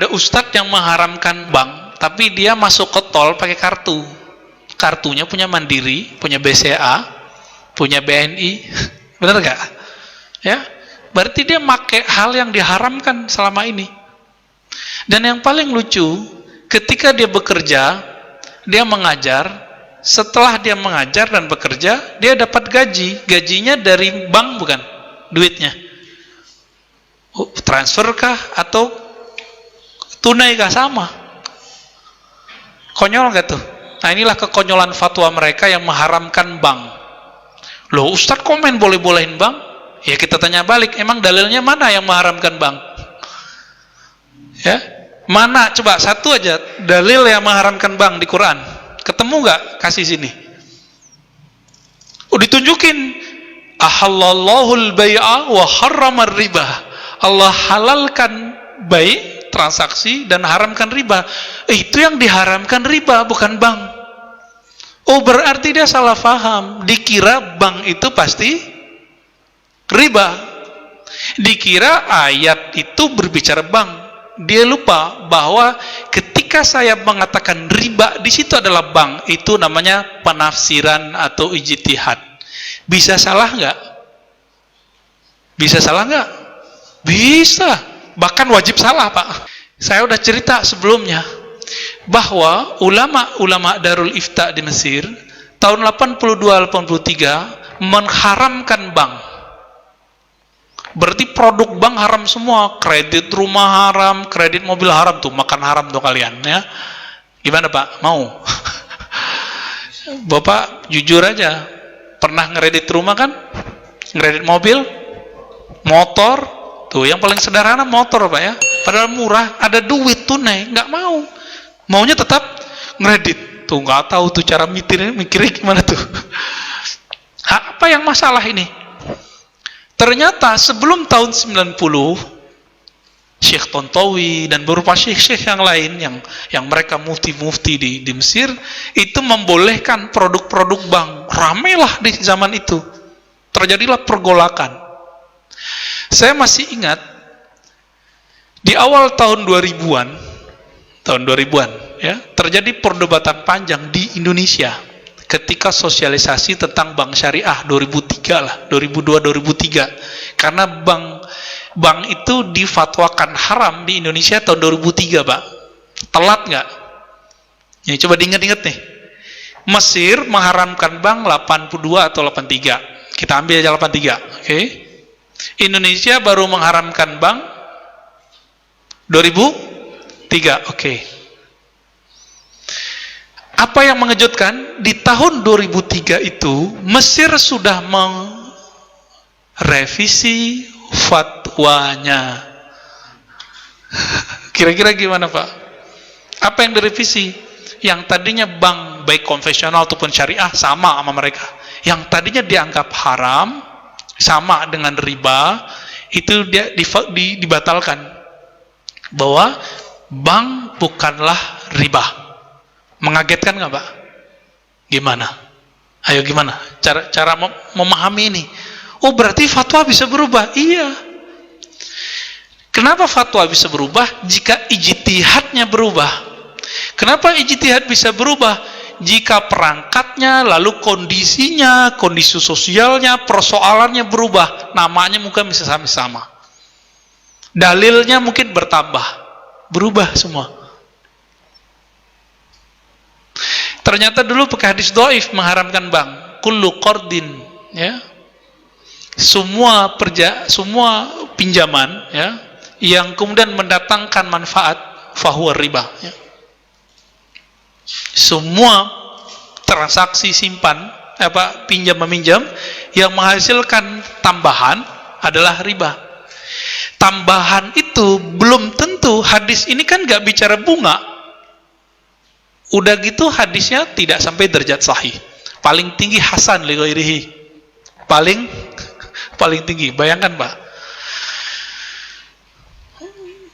ada ustadz yang mengharamkan bank, tapi dia masuk ke tol pakai kartu. Kartunya punya Mandiri, punya BCA, punya BNI, benar nggak? Ya, berarti dia pakai hal yang diharamkan selama ini. Dan yang paling lucu, ketika dia bekerja, dia mengajar. Setelah dia mengajar dan bekerja, dia dapat gaji. Gajinya dari bank bukan? Duitnya. Transfer kah atau tunai kah? Sama. Konyol gak tuh? Nah, inilah kekonyolan fatwa mereka yang mengharamkan bank. Loh, Ustadz komen boleh-bolehin bank? Ya kita tanya balik, emang dalilnya mana yang mengharamkan bank? Ya, mana? Coba satu aja dalil yang mengharamkan bank di Quran. Ketemu nggak? Kasih sini. Oh, ditunjukin. Ahallallahul bai'a wa harramar riba. Allah halalkan bai, transaksi, dan haramkan riba. Itu yang diharamkan riba, bukan bank. Oh, berarti dia salah paham. Dikira bank itu pasti riba. Dikira ayat itu berbicara bank. Dia lupa bahwa ketika saya mengatakan riba, di situ adalah bank. Itu namanya penafsiran atau ijtihad. Bisa salah nggak? Bisa salah nggak? Bisa. Bahkan wajib salah, Pak. Saya udah cerita sebelumnya bahwa ulama Darul Ifta di Mesir tahun 82-83 mengharamkan bank. Berarti produk bank haram semua. Kredit rumah haram, kredit mobil haram. Tuh, makan haram tuh kalian ya. Gimana Pak? Mau? Bapak jujur aja, pernah ngeredit rumah kan? Ngeredit mobil? Motor? Tuh, yang paling sederhana motor Pak ya. Padahal murah, ada duit tunai, nggak mau. Maunya tetap ngeredit. Tuh, nggak tahu tuh cara mikirnya gimana tuh. Apa yang masalah ini? Ternyata sebelum tahun 90, Syekh Tontowi dan beberapa syekh-syekh yang lain yang mereka mufti-mufti di Mesir itu membolehkan produk-produk bank. Ramailah di zaman itu. Terjadilah pergolakan. Saya masih ingat di awal tahun 2000-an ya, terjadi perdebatan panjang di Indonesia ketika sosialisasi tentang bank syariah 2003 lah, 2002-2003. Karena bank itu difatwakan haram di Indonesia tahun 2003, Pak. Telat nggak? Ya, coba diingat-ingat nih. Mesir mengharamkan bank 82 atau 83. Kita ambil aja 83, oke? Indonesia baru mengharamkan bank 2003, oke. Apa yang mengejutkan, di tahun 2003 itu Mesir sudah merevisi fatwanya. Kira-kira gimana Pak? Apa yang direvisi? Yang tadinya bank baik konvensional ataupun syariah sama mereka. Yang tadinya dianggap haram, sama dengan riba, itu dia dibatalkan. Bahwa bank bukanlah riba. Mengagetkan nggak Pak? Gimana? Ayo gimana? Cara memahami ini. Oh, berarti fatwa bisa berubah? Iya. Kenapa fatwa bisa berubah? Jika ijtihadnya berubah. Kenapa ijtihad bisa berubah? Jika perangkatnya, lalu kondisinya, kondisi sosialnya, persoalannya berubah. Namanya mungkin bisa sama-sama. Dalilnya mungkin bertambah. Berubah semua. Ternyata dulu pakai hadis dhaif mengharamkan bank. Kullu qardin, ya. Semua pinjaman, ya, yang kemudian mendatangkan manfaat, fahuwa riba, ya. Semua transaksi pinjam meminjam yang menghasilkan tambahan adalah riba. Tambahan itu belum tentu, hadis ini kan nggak bicara bunga. Udah gitu hadisnya tidak sampai derajat sahih. Paling tinggi hasan li ghairihi. Paling tinggi. Bayangkan, Pak.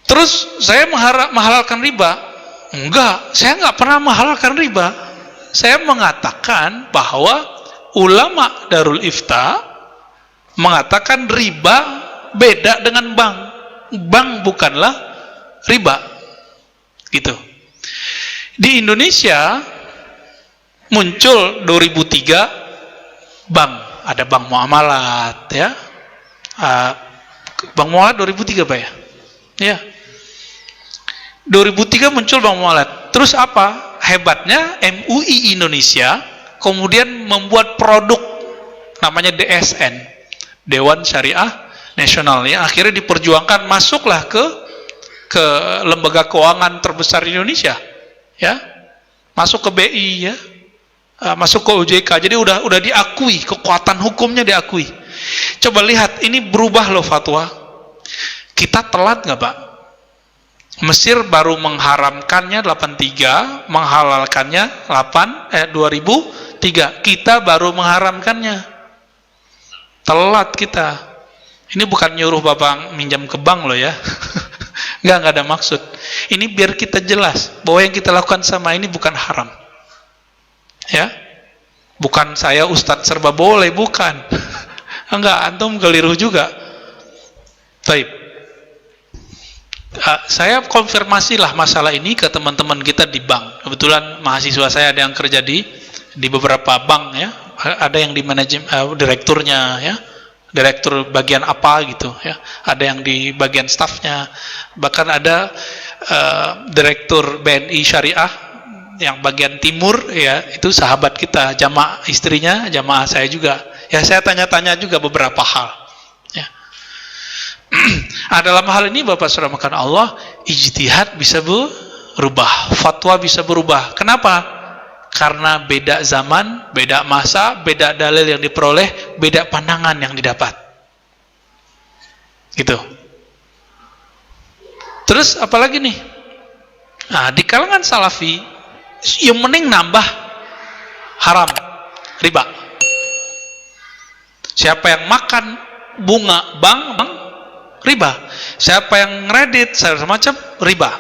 Terus saya menghalalkan riba? Enggak, saya nggak pernah menghalalkan riba. Saya mengatakan bahwa ulama Darul Ifta mengatakan riba beda dengan bank. Bank bukanlah riba. Gitu. Di Indonesia muncul 2003 bank, ada bank muamalat ya. Bank muamalat 2003 Pak ya? Ya. 2003 muncul bank muamalat. Terus apa? Hebatnya MUI Indonesia kemudian membuat produk namanya DSN, Dewan Syariah Nasional, ya. Akhirnya diperjuangkan, masuklah ke lembaga keuangan terbesar di Indonesia, ya. Masuk ke BI, ya. Masuk ke OJK. Jadi udah diakui, kekuatan hukumnya diakui. Coba lihat, ini berubah loh fatwa. Kita telat nggak Pak? Mesir baru mengharamkannya 83, menghalalkannya 2003. Kita baru mengharamkannya. Telat kita. Ini bukan nyuruh Bapak minjam ke bank loh ya. Nggak ada maksud. Ini biar kita jelas bahwa yang kita lakukan sama ini bukan haram. Ya. Bukan saya Ustadz serba boleh, bukan. Enggak, antum keliru juga. Baik. Saya konfirmasilah masalah ini ke teman-teman kita di bank. Kebetulan mahasiswa saya ada yang kerja di beberapa bank ya. Ada yang di manajemen, direkturnya ya. Direktur bagian apa gitu ya. Ada yang di bagian stafnya. Bahkan ada direktur BNI Syariah yang bagian timur ya, itu sahabat kita, jamaah istrinya, jamaah saya juga. Ya saya tanya-tanya juga beberapa hal. Ya. Dalam hal ini Bapak Saudara makan Allah, ijtihad bisa berubah, fatwa bisa berubah. Kenapa? Karena beda zaman, beda masa, beda dalil yang diperoleh, beda pandangan yang didapat. Gitu. Terus apalagi nih? Nah, di kalangan Salafi yang mending nambah haram, riba. Siapa yang makan bunga bank, riba. Siapa yang ngeredit semacam riba.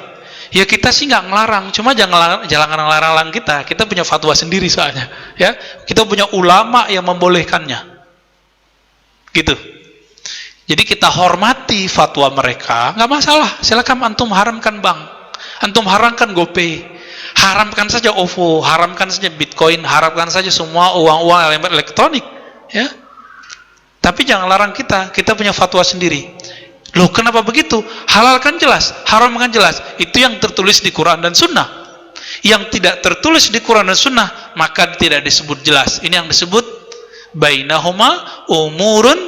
Ya kita sih nggak ngelarang, cuma jangan ngelarang kita. Kita punya fatwa sendiri soalnya, ya. Kita punya ulama yang membolehkannya. Gitu. Jadi kita hormati fatwa mereka, nggak masalah. Silakan antum haramkan bank, antum haramkan GoPay, haramkan saja OVO, haramkan saja Bitcoin, haramkan saja semua uang-uang elektronik, ya. Tapi jangan larang kita punya fatwa sendiri. Loh kenapa begitu? Halalkan jelas, haramkan jelas. Itu yang tertulis di Quran dan Sunnah. Yang tidak tertulis di Quran dan Sunnah, maka tidak disebut jelas. Ini yang disebut bainahuma umurun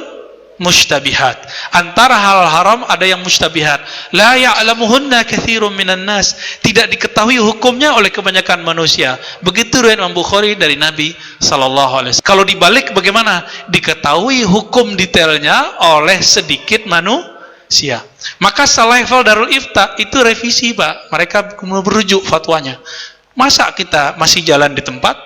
mushtabihat. Antara halal haram ada yang mushtabihat. La ya'lamuhunna katsirun minan nas. Tidak diketahui hukumnya oleh kebanyakan manusia. Begitu riwayat Imam Bukhari dari Nabi sallallahu alaihi wasallam. Kalau dibalik bagaimana? Diketahui hukum detailnya oleh sedikit manusia. Maka Salaifal Darul Ifta itu revisi Pak. Mereka merujuk fatwanya. Masa kita masih jalan di tempat?